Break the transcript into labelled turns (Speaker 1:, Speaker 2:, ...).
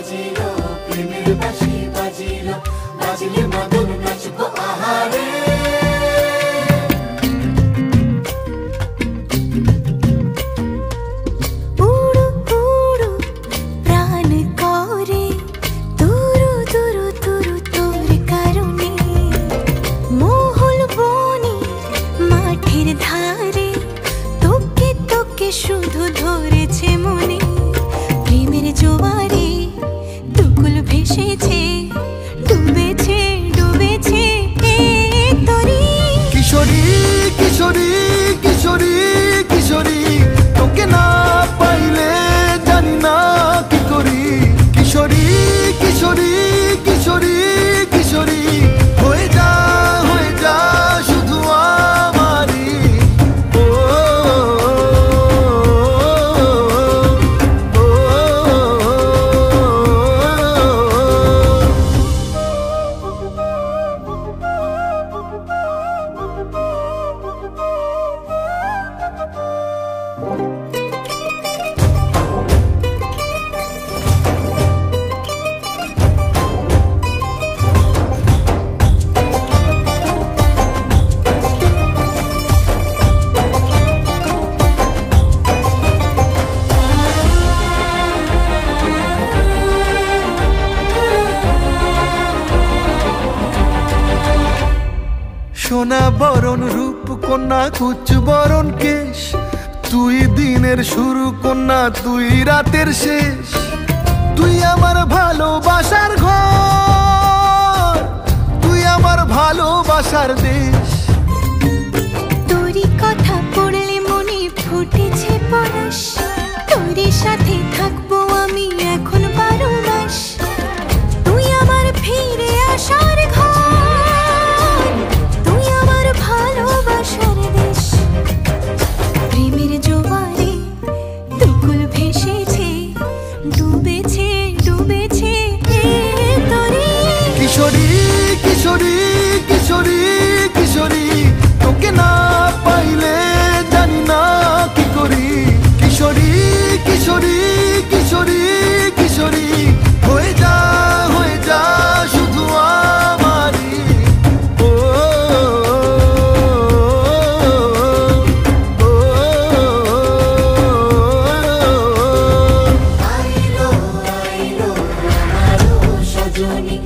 Speaker 1: বাজিলো প্রেমের বাঁশি বাজিলো বাজলে মদন নাচবো আহারে
Speaker 2: শুধু ধরেছে মনে প্রেমের জোয়ারে দুকুল ভেসেছে ডুবেছে ডুবেছে তরি
Speaker 3: কিশোরী কিশোরী কিশোরী কিশোরী তোকে না পাইলে জানি না কি করি কিশোরী কিশোরী কিশোরী কিশোরী হয়ে যা শুধু আমারি সোনা বরণ রূপ কন্যা কুচ বরণ কেশ তুই দিনের শুরু কন্যা তুই রাতের শেষ তুই আমার ভালোবাসার ঘর তুই আমার ভালোবাসার দেশ
Speaker 2: তোরই কথা পড়লে মনে ফুটেছে পরশ তোরই সাথে থাকবো আমি এখন 12 মাস তুই আমার ফিরে আসার ঘর তুই আমার ভালোবাসার দেশ প্রেমের জোয়ারে দুকুল ভেসেছে ডুবেছে ডুবেছে তরি
Speaker 3: কিশোরী কিশোরী কিশোরী কিশোরী তোকে না পাইলে জানি না কি করি কিশোরী কিশোরী কিশোরী কিশোরী হয়ে যা শুধু আমারি
Speaker 1: আইলো আইলো আমারও সজনী